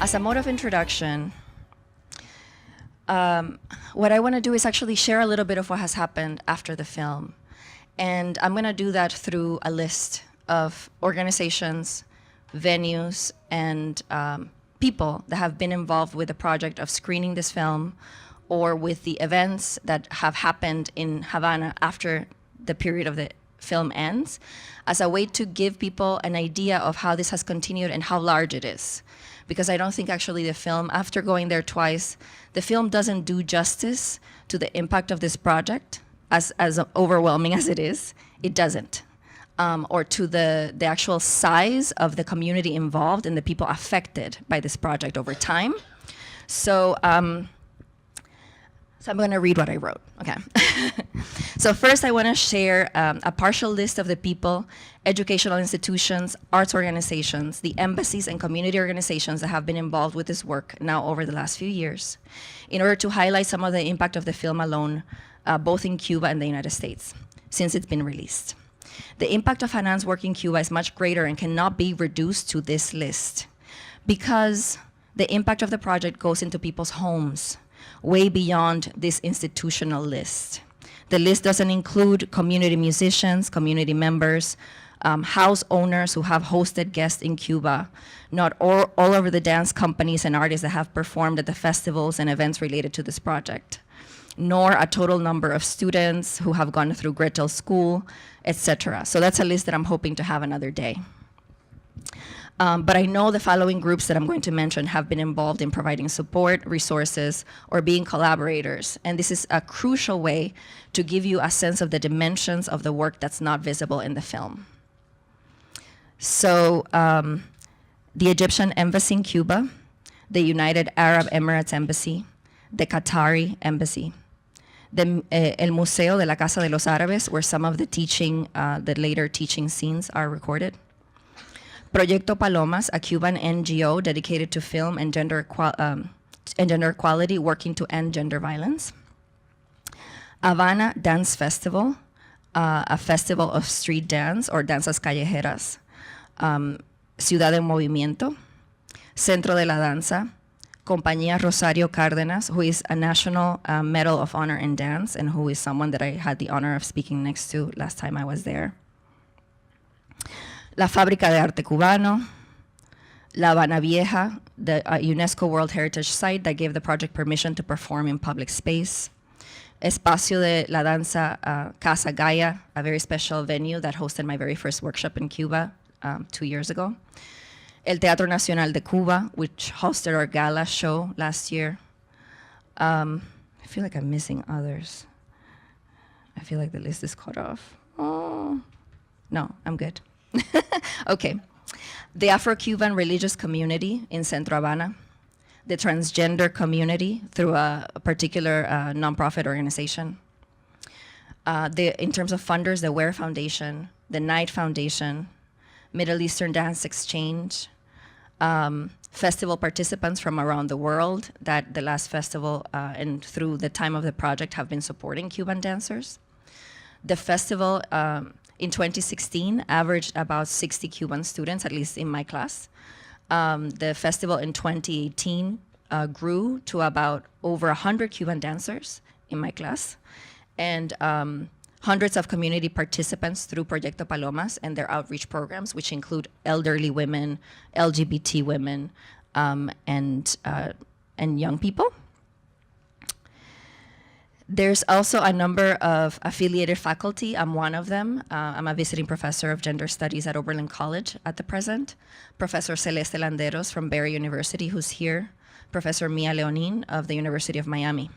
As a mode of introduction, what I want to do is actually share a little bit of what has happened after the film. And I'm going to do that through a list of organizations, venues, and people that have been involved with the project of screening this film or with the events that have happened in Havana after the period of the film ends, as a way to give people an idea of how this has continued and how large it is. Because I don't think actually the film, after going there twice, the film doesn't do justice to the impact of this project, as overwhelming as it is. It doesn't. Or to the actual size of the community involved and the people affected by this project over time. So I'm going to read what I wrote. Okay. So first, I want to share a partial list of the people, educational institutions, arts organizations, the embassies, and community organizations that have been involved with this work now over the last few years, in order to highlight some of the impact of the film alone, both in Cuba and the United States, since it's been released. The impact of Hanan's work in Cuba is much greater and cannot be reduced to this list, because the impact of the project goes into people's homes, way beyond this institutional list. The list doesn't include community musicians, community members, house owners who have hosted guests in Cuba, not all over the dance companies and artists that have performed at the festivals and events related to this project, nor a total number of students who have gone through Gretel School, etc. So that's a list that I'm hoping to have another day. But I know the following groups that I'm going to mention have been involved in providing support, resources, or being collaborators. And this is a crucial way to give you a sense of the dimensions of the work that's not visible in the film. So the Egyptian Embassy in Cuba, the United Arab Emirates Embassy, the Qatari Embassy, El Museo de la Casa de los Árabes, where some of the later teaching scenes are recorded. Proyecto Palomas, a Cuban NGO dedicated to film and gender equality, working to end gender violence. Havana Dance Festival, a festival of street dance or danzas callejeras. Ciudad en Movimiento. Centro de la Danza. Compañía Rosario Cárdenas, who is a National Medal of Honor in Dance and who is someone that I had the honor of speaking next to last time I was there. La Fábrica de Arte Cubano, La Habana Vieja, the UNESCO World Heritage Site that gave the project permission to perform in public space. Espacio de la Danza Casa Gaia, a very special venue that hosted my very first workshop in Cuba 2 years ago. El Teatro Nacional de Cuba, which hosted our gala show last year. I feel like I'm missing others. I feel like the list is cut off. Oh, no, I'm good. Okay. The Afro-Cuban religious community in Centro Habana, the transgender community through a particular nonprofit organization. In terms of funders, the WARE Foundation, the Knight Foundation, Middle Eastern Dance Exchange, festival participants from around the world that the last festival and through the time of the project have been supporting Cuban dancers. The festival in 2016 averaged about 60 Cuban students, at least in my class. The festival in 2018 grew to about over 100 Cuban dancers in my class, and hundreds of community participants through Proyecto Palomas and their outreach programs, which include elderly women, LGBT women, and young people. There's also a number of affiliated faculty. I'm one of them. I'm a visiting professor of gender studies at Oberlin College at the present. Professor Celeste Landeros from Barry University, who's here. Professor Mia Leonin of the University of Miami.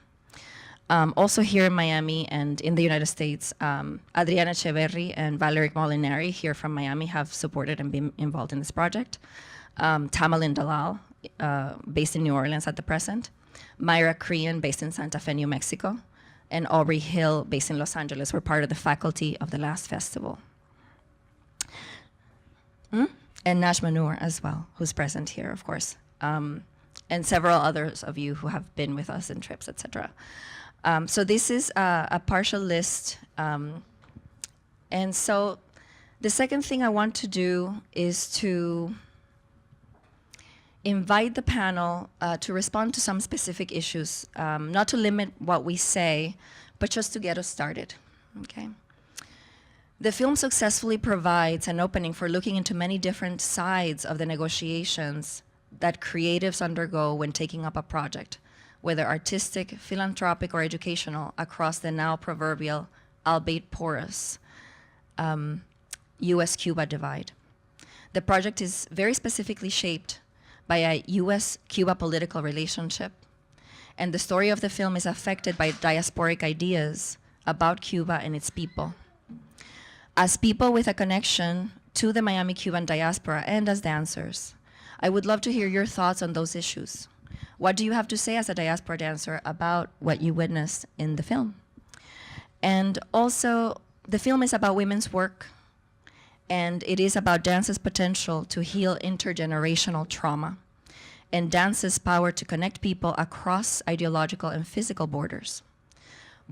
Also here in Miami and in the United States, Adriana Echeverri and Valerie Molinari here from Miami have supported and been involved in this project. Tamalin Dalal, based in New Orleans at the present. Myra Crean, based in Santa Fe, New Mexico. And Aubrey Hill, based in Los Angeles, were part of the faculty of the last festival. And Najmah Nour as well, who's present here, of course. And several others of you who have been with us in trips, etc. So this is a partial list. And so the second thing I want to do is to invite the panel to respond to some specific issues, not to limit what we say, but just to get us started, okay? The film successfully provides an opening for looking into many different sides of the negotiations that creatives undergo when taking up a project, whether artistic, philanthropic, or educational, across the now proverbial, albeit porous, US-Cuba divide. The project is very specifically shaped by a US-Cuba political relationship, and the story of the film is affected by diasporic ideas about Cuba and its people. As people with a connection to the Miami Cuban diaspora and as dancers, I would love to hear your thoughts on those issues. What do you have to say as a diaspora dancer about what you witnessed in the film? And also, the film is about women's work, and it is about dance's potential to heal intergenerational trauma and dance's power to connect people across ideological and physical borders.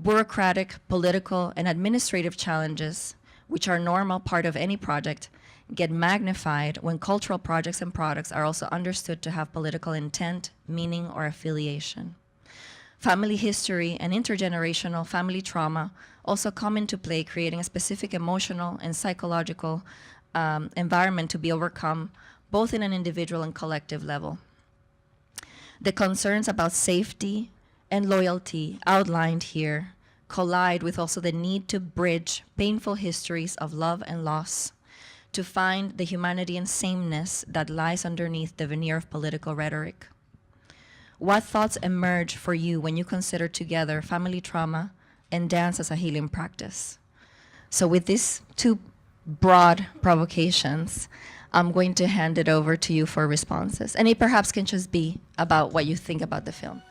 Bureaucratic, political, and administrative challenges, which are a normal part of any project, get magnified when cultural projects and products are also understood to have political intent, meaning, or affiliation. Family history and intergenerational family trauma also come into play, creating a specific emotional and psychological environment to be overcome, both in an individual and collective level. The concerns about safety and loyalty outlined here collide with also the need to bridge painful histories of love and loss to find the humanity and sameness that lies underneath the veneer of political rhetoric. What thoughts emerge for you when you consider together family trauma and dance as a healing practice? So with these two broad provocations, I'm going to hand it over to you for responses. And it perhaps can just be about what you think about the film.